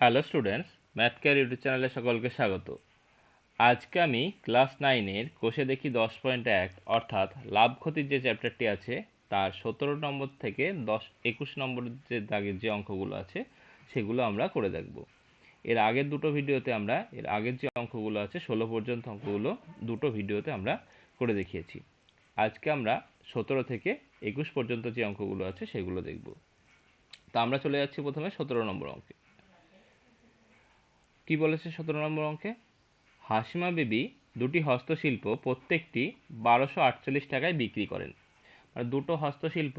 Hello students, math care YouTube চ্যানেলে সকলকে স্বাগত। আজকে আমি ক্লাস 9-এর কোষে দেখি 10.1 অর্থাৎ লাভ ক্ষতির যে চ্যাপ্টারটি আছে তার 17 নম্বর থেকে 21 নম্বর যে দাগের যে অঙ্কগুলো আছে সেগুলো আমরা করে দেখব। এর আগের যে অঙ্কগুলো আছে 16 পর্যন্ত অঙ্কগুলো দুটো ভিডিওতে আমরা করে দেখিয়েছি। আজকে আমরা 17 থেকে 21 পর্যন্ত যে অঙ্কগুলো আছে সেগুলো দেখব। তা আমরা চলে যাচ্ছি প্রথমে 17 নম্বর অঙ্কে। কি বলেছে 17 নম্বর অঙ্কে? হাসিমা বিবি দুটি হস্তশিল্প প্রত্যেকটি 1248 টাকায় বিক্রি করেন। আর দুটো হস্তশিল্প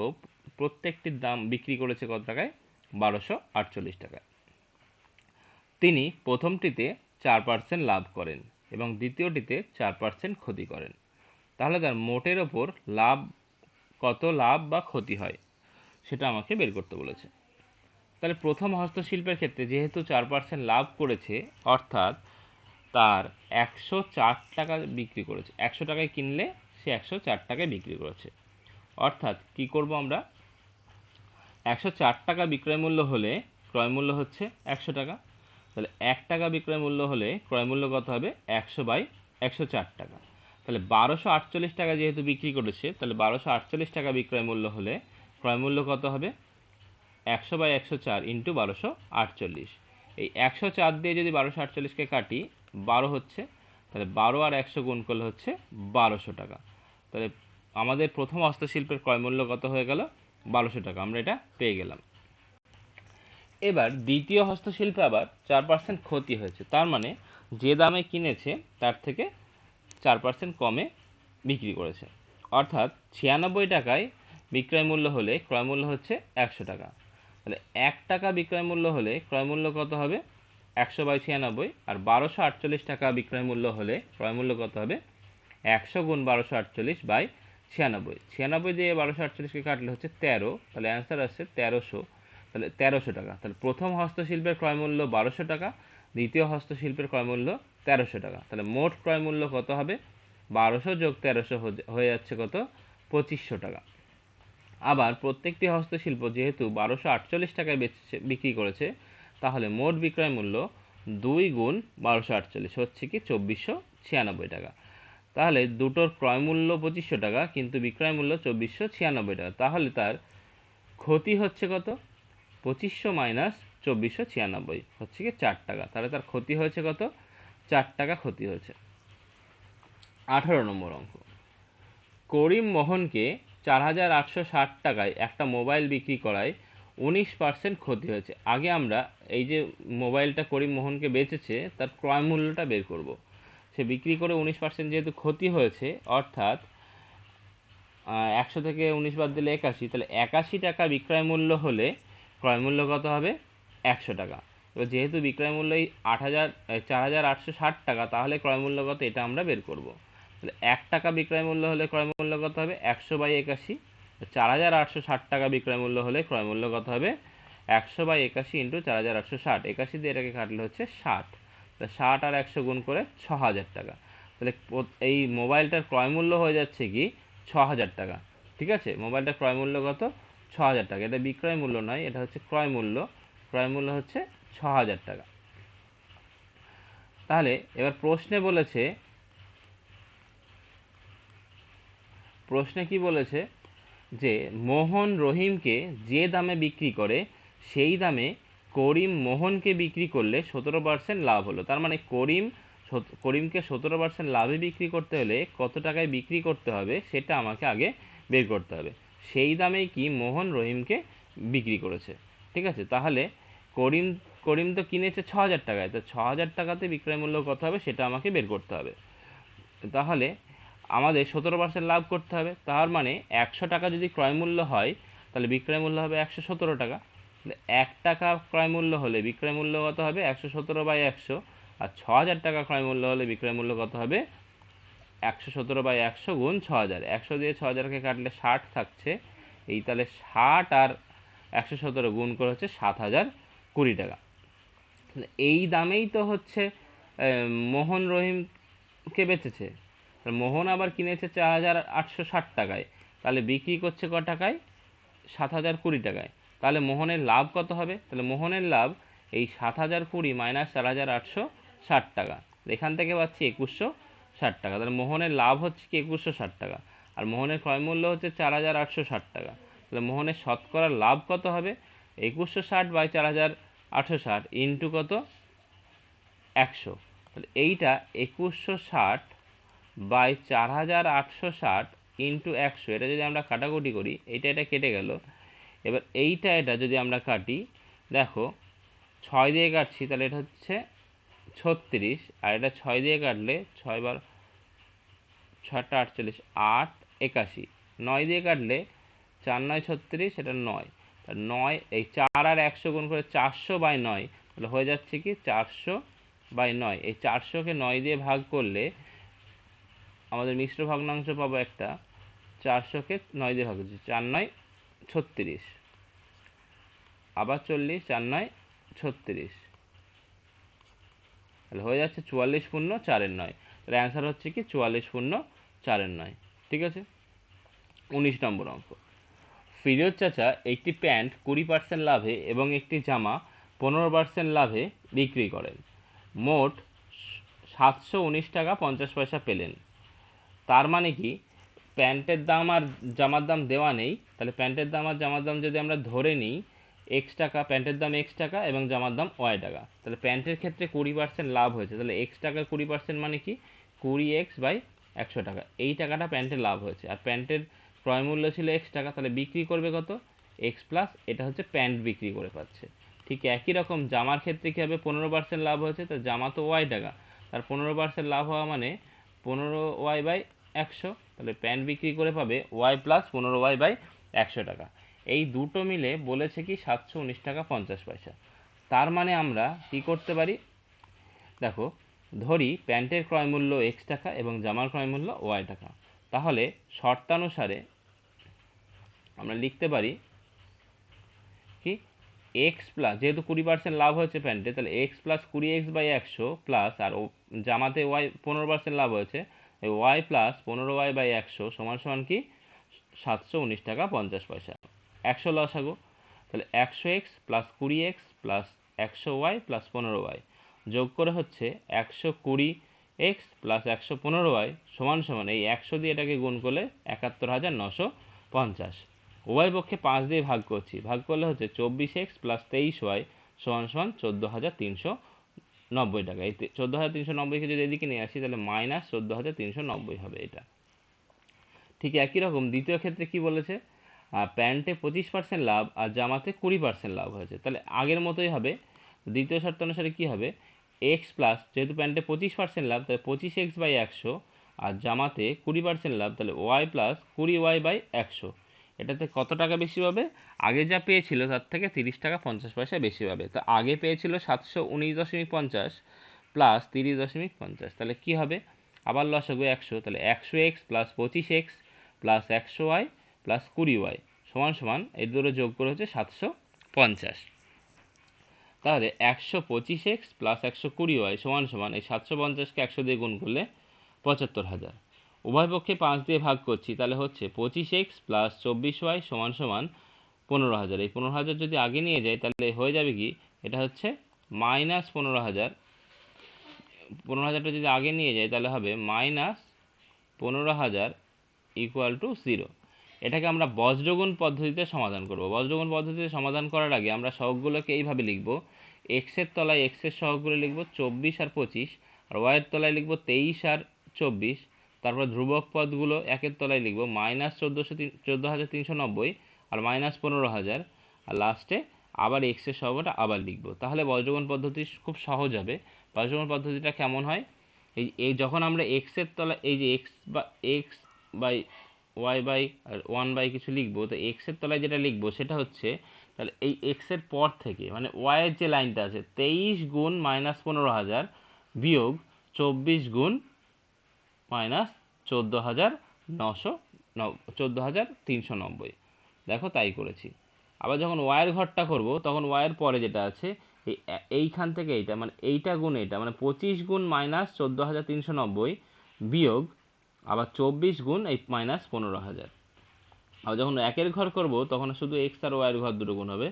প্রত্যেকটির দাম বিক্রি করেছে কত টাকায়? 1248 টাকায়। তিনি প্রথমটিতে 4% লাভ করেন এবং দ্বিতীয়টিতে 4% ক্ষতি করেন। তাহলে তার মোটের ওপর কত লাভ বা ক্ষতি হয় সেটা আমাকে বের করতে বলেছে। তাহলে প্রথম হস্তশিল্পের ক্ষেত্রে যেহেতু 4% লাভ করেছে, অর্থাৎ তার 104 টাকা বিক্রি করেছে। 100 টাকায় কিনলে সে 104 টাকায় বিক্রি করেছে। অর্থাৎ কি করব আমরা? 104 টাকা বিক্রয় মূল্য হলে ক্রয় মূল্য হচ্ছে 100 টাকা। তাহলে 1 টাকা বিক্রয় মূল্য হলে ক্রয় মূল্য কত হবে? 100/104 টাকা। তাহলে 1248 টাকা যেহেতু বিক্রি করেছে, তাহলে 1248 টাকা বিক্রয় মূল্য হলে ক্রয় মূল্য কত হবে? 100/104 ইন্টু 1248। এই 104 দিয়ে যদি 1248কে কাটি, 12 হচ্ছে, তাহলে 12 আর 100 গুণ করলে হচ্ছে 1200 টাকা। তাহলে আমাদের প্রথম হস্তশিল্পের ক্রয় মূল্য কত হয়ে গেল? 1200 টাকা। আমরা এটা পেয়ে গেলাম। এবার দ্বিতীয় হস্তশিল্পে আবার 4% ক্ষতি হয়েছে। তার মানে যে দামে কিনেছে তার থেকে 4% কমে বিক্রি করেছে। অর্থাৎ 96 টাকায় বিক্রয় মূল্য হলে ক্রয় মূল্য হচ্ছে 100 টাকা। তাহলে 1 টাকা বিক্রয় মূল্য হলে ক্রয় মূল্য কত হবে? 100/96। আর 1248 টাকা বিক্রয় মূল্য হলে ক্রয় মূল্য কত হবে? 100 গুণ 1248/96। 96 দিয়ে 1248কে কাটলে হচ্ছে 13। তাহলে অ্যান্সার আসছে 1300। তাহলে 1300 টাকা। তাহলে প্রথম হস্তশিল্পের ক্রয় মূল্য 1200 টাকা, দ্বিতীয় হস্তশিল্পের ক্রয় মূল্য 1300 টাকা। তাহলে মোট ক্রয় মূল্য কত হবে? 1200 যোগ 1300 হয়ে যাচ্ছে কত? 2500 টাকা। আবার প্রত্যেকটি হস্তশিল্প যেহেতু 1248 টাকায় বিক্রি করেছে, তাহলে মোট বিক্রয় মূল্য 2 গুণ 1248 হচ্ছে কি 2496 টাকা। তাহলে দুটোর ক্রয় মূল্য 2500 টাকা কিন্তু বিক্রয় মূল্য 2496 টাকা। তাহলে তার ক্ষতি হচ্ছে কত? 2500 মাইনাস 2496 হচ্ছে কি 4 টাকা। তাহলে তার ক্ষতি হয়েছে কত? 4 টাকা ক্ষতি হয়েছে। 18 নম্বর অঙ্ক। করিম মোহনকে 4860 টাকায় একটা মোবাইল বিক্রি করায় 19% ক্ষতি হয়েছে। আগে আমরা এই যে মোবাইলটা করিম মোহনকে বেচেছে তার ক্রয় মূল্যটা বের করব। সে বিক্রি করে 19% যেহেতু ক্ষতি হয়েছে, অর্থাৎ 100 থেকে 19 বাদ দিলে 81, তাহলে 81 টাকা বিক্রয় মূল্য হলে ক্রয় মূল্য কত হবে? 100 টাকা। এবার যেহেতু বিক্রয় মূল্য 4860 টাকা, তাহলে ক্রয় মূল্য কত এটা আমরা বের করব। তাহলে 1 টাকা বিক্রয় মূল্য হলে ক্রয় মূল্য কত হবে? 100/81। 4860 টাকা বিক্রয় মূল্য হলে ক্রয় মূল্য কত হবে? 100/81 ইন্টু 4860। 81 দিয়ে এটাকে কাটলে হচ্ছে 60। তা 60 আর 100 গুণ করে 6000 টাকা। তাহলে এই মোবাইলটার ক্রয় মূল্য হয়ে যাচ্ছে কি 6000 টাকা। ঠিক আছে, মোবাইলটার ক্রয় মূল্য কত? 6000 টাকা। এটা বিক্রয় মূল্য নয়, এটা হচ্ছে ক্রয় মূল্য। ক্রয় মূল্য হচ্ছে 6000 টাকা। তাহলে এবার প্রশ্নে কি বলেছে? যে মোহন রহিমকে যে দামে বিক্রি করে সেই দামে করিম মোহনকে বিক্রি করলে 17% লাভ হলো। তার মানে করিমকে 17% লাভে বিক্রি করতে হলে কত টাকায় বিক্রি করতে হবে সেটা আমাকে আগে বের করতে হবে। সেই দামেই কি মোহন রহিমকে বিক্রি করেছে। ঠিক আছে, তাহলে করিম করিম তো কিনেছে 6000 টাকায়, তো 6000 টাকাতে বিক্রয় মূল্য কত হবে সেটা আমাকে বের করতে হবে। তাহলে আমাদের 17% লাভ করতে হবে। তার মানে 100 টাকা যদি ক্রয় মূল্য হয়, তাহলে বিক্রয় মূল্য হবে 117 টাকা। 1 টাকা ক্রয় মূল্য হলে বিক্রয় মূল্য কত হবে? 117/100। আর 6000 টাকা ক্রয় মূল্য হলে বিক্রয় মূল্য কত হবে? 117/100 গুণ 6000। 100 দিয়ে 6000কে কাটলে 60 থাকছে। এই তাহলে 60 আর 117 গুণ করে হচ্ছে 7020 টাকা। এই দামেই তো হচ্ছে মোহন রহিমকে বেচেছে। মোহন আবার কিনেছে 4860 টাকায়, তাহলে বিক্রি করছে ক টাকায়? 7020 টাকায়। তাহলে মোহনের লাভ কত হবে? তাহলে মোহনের লাভ এই 7020 মাইনাস 4860 টাকা, এখান থেকে পাচ্ছি 2160 টাকা। তাহলে মোহনের লাভ হচ্ছে কি 2160 টাকা, আর মোহনের ক্রয় মূল্য হচ্ছে 4860 টাকা। তাহলে মোহনের শতকরা লাভ কত হবে? 2160 বাই 4860 ইন্টু কত? 100। তাহলে এইটা 2160 বাই 4860 ইন্টু 100, এটা যদি আমরা কাটাকুটি করি, এটা কেটে গেল। এবার এটা যদি আমরা কাটি, দেখো 6 দিয়ে কাটছি, তাহলে এটা হচ্ছে 36, আর এটা 6 দিয়ে কাটলে 6 বার 6টা 48, 8 81, 9 দিয়ে কাটলে 4 9 36, এটা 9, 9 এই 4 আর 100 গুণ করে 400 বাই 9, তাহলে হয়ে যাচ্ছে কি 400 বাই 9। এই 400কে 9 দিয়ে ভাগ করলে আমাদের মিশ্র ভগ্নাংশ পাবো একটা। 400কে 9 দিয়ে ভাগ করছি, 4 9 36, আবার 40, 4 9 36, তাহলে হয়ে যাচ্ছে 44 পূর্ণ 4 9। তাহলে অ্যান্সার হচ্ছে কি 44 পূর্ণ 4 9। ঠিক আছে। 19 নম্বর অঙ্ক। ফিরোজ চাচা একটি প্যান্ট 20% লাভে এবং একটি জামা 15% লাভে বিক্রি করেন। মোট 719 টাকা 50 পয়সা পেলেন। তার মানে কি, প্যান্টের দাম আর জামার দাম দেওয়া নেই, তাহলে প্যান্টের দাম আর জামার দাম যদি আমরা ধরে নিই এক্স টাকা, প্যান্টের দাম এক্স টাকা এবং জামার দাম ওয়াই টাকা, তাহলে প্যান্টের ক্ষেত্রে 20% লাভ হয়েছে। তাহলে এক্স টাকার 20% মানে কি 20x বাই 100 টাকা, এই টাকাটা প্যান্টের লাভ হয়েছে। আর প্যান্টের ক্রয় মূল্য ছিল এক্স টাকা, তাহলে বিক্রি করবে কত? এক্স প্লাস, এটা হচ্ছে প্যান্ট বিক্রি করে পাচ্ছে। ঠিক একই রকম জামার ক্ষেত্রে কী হবে? 15% লাভ হয়েছে, তো জামা তো ওয়াই টাকা, তার 15% লাভ হওয়া মানে 15y বাই 100, তাহলে প্যান্ট বিক্রি করে পাবে ওয়াই প্লাস 15y বাই 100 টাকা। এই দুটো মিলে বলেছে কি 719 টাকা 50 পয়সা। তার মানে আমরা কি করতে পারি? দেখো, ধরি প্যান্টের ক্রয় মূল্য এক্স টাকা এবং জামার ক্রয় মূল্য ওয়াই টাকা, তাহলে শর্তানুসারে আমরা লিখতে পারি কি এক্স প্লাস, যেহেতু 20% লাভ হয়েছে প্যান্টে, তাহলে X plus 20x by 100 plus, আর জামাতে ওয়াই 15% লাভ হয়েছে, ওয়াই প্লাস 15y বাই 100 সমান সমান কি 719 টাকা 50 পয়সা। 100 লসাগু, তাহলে 100x plus 20x plus 100y plus 15y যোগ করে হচ্ছে 120x প্লাস 115y সমান সমান, এই 100 দিয়ে এটাকে গুণ করলে 71,950। উভয় পক্ষে 5 দিয়ে ভাগ করছি, ভাগ করলে হচ্ছে 24x প্লাস 23y সমান সমান 14,390 টাকা। এই 14,390কে যদি এদিকে নিয়ে আসি, তাহলে মাইনাস 14,390 হবে এটা। ঠিক একই রকম দ্বিতীয় ক্ষেত্রে কি বলেছে? প্যান্টে 25% লাভ আর জামাতে 20% লাভ হয়েছে, তাহলে আগের মতোই হবে। দ্বিতীয় শর্ত অনুসারে কি হবে? এক্স প্লাস, যেহেতু প্যান্টে 25% লাভ, তাহলে 25x বাই 100, আর জামাতে 20% লাভ, তাহলে ওয়াই প্লাস 20y বাই 100। এটাতে কত টাকা বেশি পাবে? আগে যা পেয়েছিল তার থেকে 30 টাকা 50 পয়সা বেশি পাবে। তো আগে পেয়েছিল 719.50 প্লাস 30.50, তাহলে কি হবে? আবার লসাগু 100, তাহলে 100x plus 25x plus 100y plus 20y সমান সমান, এই দুটো যোগ করে হচ্ছে 750। তাহলে 125x প্লাস 120y সমান সমান, এই 750কে 100 দিয়ে গুণ করলে 75,000। উভয় পক্ষে 5 দিয়ে ভাগ করছি, তাহলে হচ্ছে 25x প্লাস 24y সমান সমান 15,000। এই 15,000 যদি আগে নিয়ে যাই, তাহলে হয়ে যাবে কি, এটা হচ্ছে মাইনাস 15,000। 15,000টা যদি আগে নিয়ে যাই, তাহলে হবে মাইনাস 15,000 ইকুয়াল টু 0। এটাকে আমরা বজ্রগুণ পদ্ধতিতে সমাধান করব। বজ্রগুণ পদ্ধতিতে সমাধান করার আগে আমরা সহগগুলোকে এইভাবে লিখব। এক্সের তলায় এক্সের সহগগুলো লিখব 24 আর 25, আর ওয়াইয়ের তলায় লিখব 23 আর 24। তারপর ধ্রুবক পদগুলো একের তলায় লিখব মাইনাস 14,390 আর মাইনাস 15,000, আর লাস্টে আবার এক্সের সহগটা আবার লিখব। তাহলে বজ্রগুণ পদ্ধতি খুব সহজ হবে। বজ্রগুণ পদ্ধতিটা কেমন হয়? এই যখন আমরা এক্সের তলায় এই যে এক্স বাই ওয়াই বাই আর 1 বাই কিছু লিখবো, তো এক্সের তলায় যেটা লিখবো সেটা হচ্ছে, তাহলে এই এক্সের পর থেকে মানে ওয়াইয়ের যে লাইনটা আছে 23 গুণ মাইনাস 15,000 বিয়োগ 24 গুণ মাইনাস 14,390। দেখো তাই করেছি। আবার যখন ওয়াইয়ের ঘরটা করব, তখন ওয়াইয়ের পরে যেটা আছে এইখান থেকে এইটা, মানে এইটা গুণ এইটা, মানে 25 গুণ মাইনাস 14,390 বিয়োগ আবার 24 গুণ এই মাইনাস 15,000। আর যখন একের ঘর করব, তখন শুধু এক্স আর ওয়াইয়ের ঘর দুটো গুণ হবে,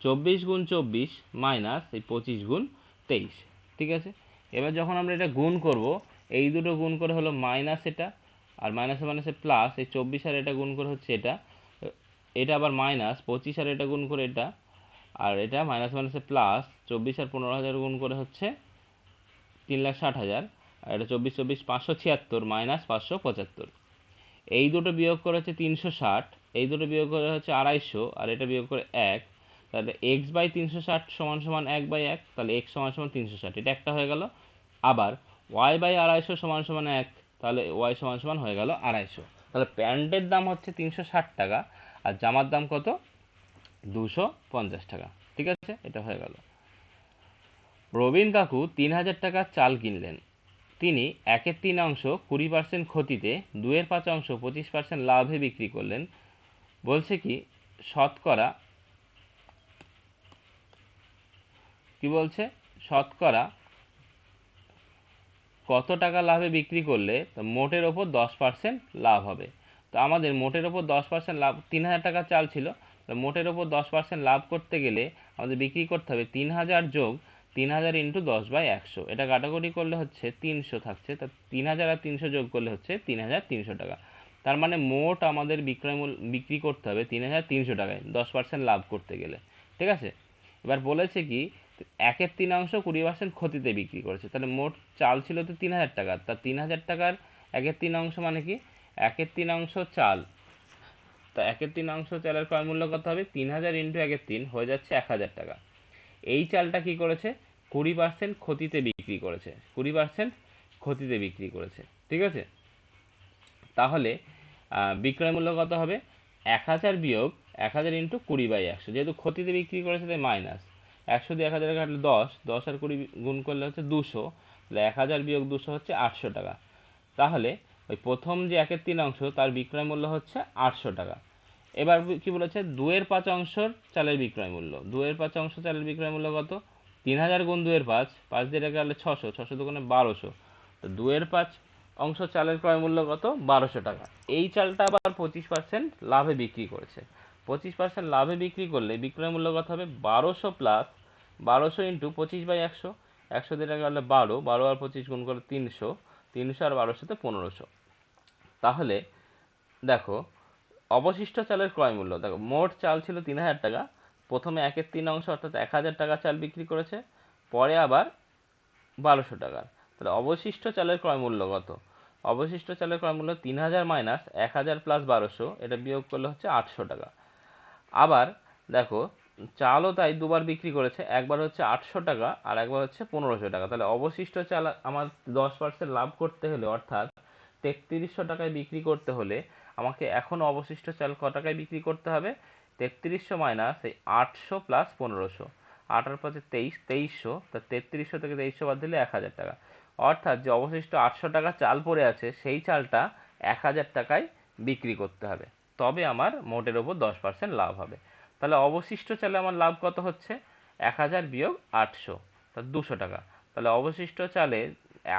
24 গুণ 24 মাইনাস এই 25 গুণ 23, ঠিক আছে। এবার যখন আমরা এটা গুণ করব, এই দুটো গুণ করে হলো মাইনাস এটা, আর মাইনাসে মাইনাসে প্লাস, এই 24 আর এটা গুণ করে হচ্ছে এটা, এটা আবার মাইনাস 25 আর এটা গুণ করে এটা, আর এটা মাইনাস মাইনাসে প্লাস, 24 আর 15,000 গুণ করে হচ্ছে 3,60,000, আর এটা 24 24 576 মাইনাস 575। এই দুটো বিয়োগ করে হচ্ছে 360, এই দুটো বিয়োগ করে হচ্ছে 250, আর এটা বিয়োগ করে 1, তাহলে এক্স বাই 360 সমান সমান 1/1, তাহলে এক্স সমান সমান 360, এটা একটা হয়ে গেল। আবার ওয়াই বাই 250 সমান সমান 1, তাহলে ওয়াই সমান সমান হয়ে গেল 250। তাহলে প্যান্টের দাম হচ্ছে 360 টাকা, আর জামার দাম কত? 250 টাকা, ঠিক আছে, এটা হয়ে গেল। রবিন কাকু 3,000 টাকার চাল কিনলেন। তিনি 1/3 20% ক্ষতিতে, 2/5 25% লাভে বিক্রি করলেন। বলছে কি শতকরা, কি বলছে, শতকরা কত টাকা লাভে বিক্রি করলে মোটের ওপর 10% লাভ হবে। তো আমাদের মোটের ওপর 10% লাভ, 3,000 টাকার চাল ছিল, মোটের ওপর 10% লাভ করতে গেলে আমাদের বিক্রি করতে হবে 3,000 যোগ 3,000 ইন্টু 10/100, এটা কাটাকুটি করলে হচ্ছে 300 থাকছে, তা 3,000 আর 300 যোগ করলে হচ্ছে 3,300 টাকা। তার মানে মোট আমাদের বিক্রি করতে হবে 3,300 টাকায় 10% লাভ করতে গেলে, ঠিক আছে। এবার বলেছে কি 1/3 20% ক্ষতিতে বিক্রি করেছে, তাহলে মোট চাল ছিল তো 3,000 টাকার, তা 3,000 টাকার 1/3 মানে কি 1/3 চাল, তা 1/3 চালের ক্রয় মূল্য কত হবে? 3,000 ইন্টু 1/3 হয়ে যাচ্ছে 1,000 টাকা। এই চালটা কি করেছে? 20% ক্ষতিতে বিক্রি করেছে, 20% ক্ষতিতে বিক্রি করেছে, ঠিক আছে। তাহলে বিক্রয় মূল্য কত হবে? 1,000 বিয়োগ 1,000 ইন্টু 20/100, যেহেতু ক্ষতিতে বিক্রি করেছে তাই মাইনাস, 100 দিয়ে 1,000 কাটলে 10, 10 আর 20 গুণ করলে হচ্ছে 200, তাহলে 1,000 বিয়োগ 200 হচ্ছে 800 টাকা। তাহলে ওই প্রথম যে 1/3 তার বিক্রয় মূল্য হচ্ছে 800 টাকা। এবার কি বলেছে? 2/5 চালের বিক্রয় মূল্য, 2/5 চালের বিক্রয় মূল্য কত? 3,000 গুণ 2/5, 5 দিয়ে কাটলে 600, 600 দুগুণে 1200, তো 2/5 চালের ক্রয় মূল্য কত? 1200 টাকা। এই চালটা আবার 25% লাভে বিক্রি করেছে। 25% লাভে বিক্রি করলে বিক্রয় মূল্য কত হবে? 1200 প্লাস 1200 ইন্টু 25/100, 100 দিয়ে কাটলে 12, 12 আর 25 গুণ করলে 300, 300 আর 1200 তে 1500। তাহলে দেখো অবশিষ্ট চালের ক্রয় মূল্য, দেখো মোট চাল ছিল 3,000 টাকা, প্রথমে 1/3 অর্থাৎ 1,000 টাকা চাল বিক্রি করেছে, পরে আবার 1200 টাকার, তাহলে অবশিষ্ট চালের ক্রয় মূল্য কত? অবশিষ্ট চালের ক্রয় মূল্য 3,000 মাইনাস 1,000 প্লাস 1200, এটা বিয়োগ করলে হচ্ছে 800 টাকা। আবার দেখো চালও তাই দুবার বিক্রি করেছে, একবার হচ্ছে 800 টাকা আর একবার হচ্ছে 1500 টাকা, তাহলে অবশিষ্ট চাল আমার 10% লাভ করতে হলে, অর্থাৎ 3,300 টাকায় বিক্রি করতে হলে আমাকে এখন অবশিষ্ট চাল ক টাকায় বিক্রি করতে হবে? 3,300 মাইনাস এই 800 প্লাস 1500, 8 আর 5 23, 2300, তা 3,300 থেকে 2300 বাদ দিলে 1,000 টাকা। অর্থাৎ যে অবশিষ্ট 800 টাকা চাল পড়ে আছে সেই চালটা 1,000 টাকায় বিক্রি করতে হবে, তবে আমার মোটের ওপর 10% লাভ হবে। তাহলে অবশিষ্ট চালে আমার লাভ কত হচ্ছে? 1,000 বিয়োগ 800, তা 200 টাকা। তাহলে অবশিষ্ট চালে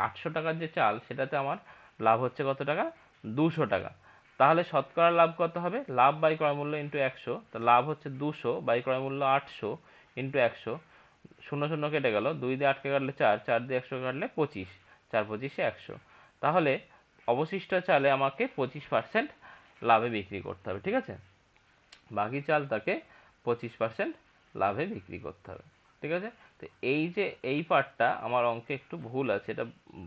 800 টাকার যে চাল সেটাতে আমার লাভ হচ্ছে কত টাকা? 200 টাকা। তাহলে শতকরা লাভ কত হবে? লাভ বাই ক্রয় মূল্য ইন্টু 100, তো লাভ হচ্ছে 200 বাই ক্রয় মূল্য 800 ইন্টু 100, 0 0 কেটে গেল, 2 দিয়ে 8 কে কাটলে 4, 4 দিয়ে 100 কাটলে 25, 4 25 100। তাহলে অবশিষ্ট চালে আমাকে 25% লাভে বিক্রি করতে হবে, ঠিক আছে। বাকি চাল তাকে 25% লাভে বিক্রি করতে হবে, ঠিক আছে। তো এই যে এই পার্টটা আমার অঙ্কে একটু ভুল আছে, এটা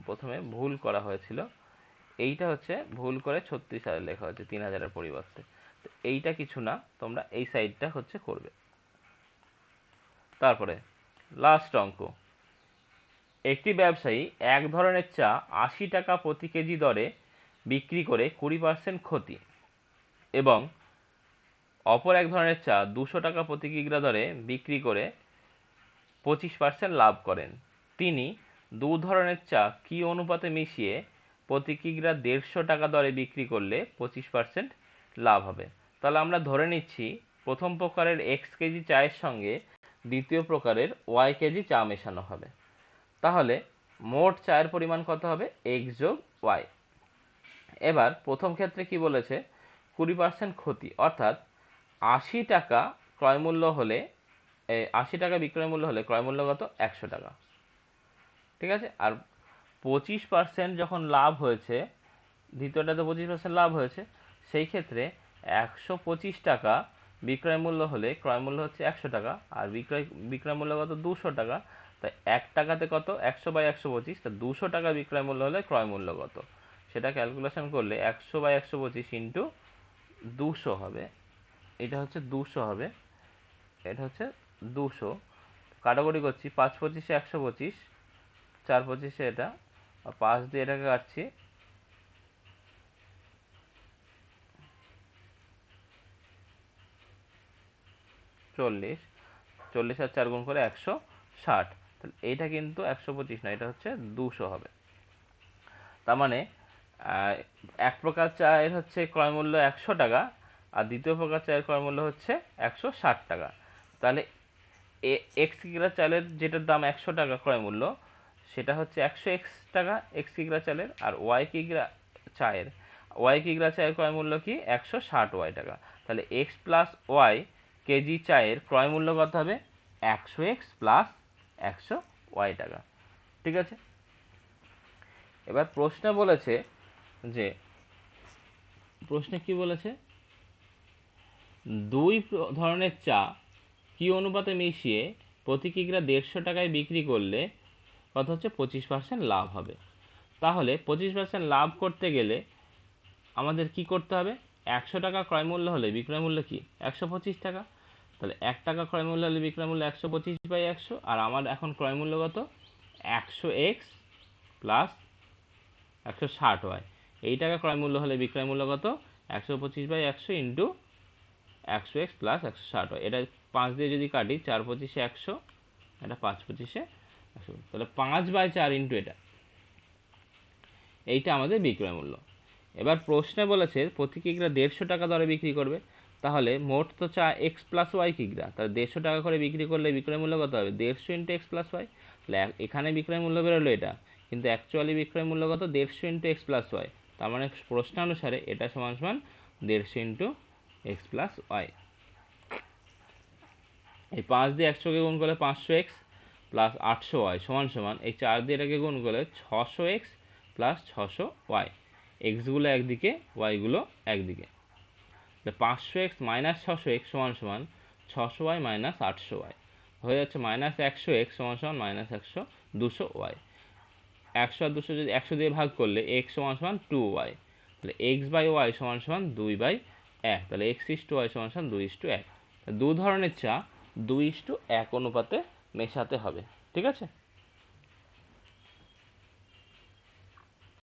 প্রথমে ভুল করা হয়েছিল, এইটা হচ্ছে ভুল করে 36 সালে লেখা হয়েছে 3,000 এর পরিবর্তে। তো এইটা কিছু না, তোমরা এই সাইডটা হচ্ছে করবে। তারপরে লাস্ট অঙ্ক, একটি ব্যবসায়ী এক ধরনের চা 80 টাকা প্রতি কেজি দরে বিক্রি করে 20% ক্ষতি, এবং অপর এক ধরনের চা 200 টাকা প্রতি কিগ্রা দরে বিক্রি করে 25% লাভ করেন। তিনি দু ধরনের চা কি অনুপাতে মিশিয়ে প্রতি কিগ্রা 150 টাকা দরে বিক্রি করলে 25% লাভ হবে? তাহলে আমরা ধরে নিচ্ছি প্রথম প্রকারের x কেজি চায়ের সঙ্গে দ্বিতীয় প্রকারের y কেজি চা মেশানো হবে। তাহলে মোট চায়ের পরিমাণ কত হবে? x যোগ y। এবার প্রথম ক্ষেত্রে কি বলেছে? 20% ক্ষতি, অর্থাৎ 80 টাকা ক্রয় মূল্য হলে 80 টাকা বিক্রয় মূল্য হলে ক্রয় মূল্য কত? 100 টাকা। ঠিক আছে। আর 25% যখন লাভ হয়েছে, দ্বিতীয়টাতে 25% লাভ হয়েছে, সেই ক্ষেত্রে 125 টাকা বিক্রয় মূল্য হলে ক্রয় মূল্য হচ্ছে 100 টাকা, আর বিক্রয় মূল্য কত? 200 টাকা। তাই 1 টাকাতে কত? 100/125, তা 200 টাকা বিক্রয় মূল্য হলে ক্রয় মূল্য কত? সেটা ক্যালকুলেশন করলে 100/125 ইন্টু 200 হবে। এটা হচ্ছে 200 হবে, এটা হচ্ছে 200। কাটাকুটি করছি, 5/25 125, 4/25 এটা, আর 5 দিয়ে এটাকে কাটছি, 40, 40 আর 4 গুণ করে 160। তাহলে এইটা কিন্তু 125 না, এটা হচ্ছে 200 হবে। তার মানে এক প্রকার চায়ের হচ্ছে ক্রয় মূল্য 100 টাকা, আর দ্বিতীয় প্রকার চায়ের ক্রয় মূল্য হচ্ছে 160 টাকা। তাহলে এক্স কিগ্রা চালের যেটার দাম 100 টাকা ক্রয় মূল্য, সেটা হচ্ছে 100x টাকা এক্স কিগ্রা চালের, আর ওয়াই কিগ্রা চায়ের ক্রয় মূল্য কি? 160 টাকা। তাহলে এক্স প্লাস ওয়াই কেজি চায়ের ক্রয় মূল্য কত হবে? 100x প্লাস 100 টাকা। ঠিক আছে। এবার প্রশ্নে বলেছে যে, প্রশ্নে কি বলেছে? দুই ধরনের চা কি অনুপাতে মিশিয়ে প্রতি কিগ্রা 150 টাকায় বিক্রি করলে কত হচ্ছে? 25% লাভ হবে। তাহলে 25% লাভ করতে গেলে আমাদের কি করতে হবে? 100 টাকা ক্রয় মূল্য হলে বিক্রয় মূল্য কি? 125 টাকা। তাহলে 1 টাকা ক্রয় মূল্য হলে বিক্রয় মূল্য 125/100, আর আমার এখন ক্রয় মূল্য কত? 100x plus 160y। এই টাকা ক্রয় মূল্য হলে বিক্রয় মূল্য কত? 125/100 ইন্টু 100x প্লাস 160y। এটা 5 দিয়ে যদি কাটি, 4/25 100, এটা 5/25 100, তাহলে 5/4 ইন্টু এইটা আমাদের বিক্রয় মূল্য। এবার প্রশ্নে বলেছে প্রতি কিগ্রা 150 টাকা দরে বিক্রি করবে। তাহলে মোট তো চা এক্স প্লাস ওয়াই কিগ্রা, তাহলে 150 টাকা করে বিক্রি করলে বিক্রয় মূল্য কত হবে? 150 ইন্টু এক্স প্লাস ওয়াই। তাহলে এখানে বিক্রয় মূল্য বেরোলো এটা, কিন্তু অ্যাকচুয়ালি বিক্রয় মূল্য কত? 150 ইন্টু এক্স প্লাস ওয়াই। তার মানে প্রশ্নানুসারে এটা সমান সমান 150 ইন্টু এক্স প্লাস ওয়াই। এই 5 দিয়ে 100কে গুণ করলে 500x প্লাস 800y সমান সমান, এই 4 দিয়ে এটাকে গুণ করলে 600x প্লাস 600y। এক্সগুলো একদিকে, ওয়াইগুলো একদিকে। 500x মাইনাস 600x সমান সমান 600y মাইনাস 800y হয়ে যাচ্ছে। মাইনাস 100x সমান সমান মাইনাস 200y। 100 আর 200 যদি 100 দিয়ে ভাগ করলে x সমান সমান 2y। তাহলে x/y সমান সমান 2/1। তাহলে x/y সমান সমান 2:1। দু ধরনের চা 2:1 অনুপাতে মেশাতে হবে। ঠিক আছে।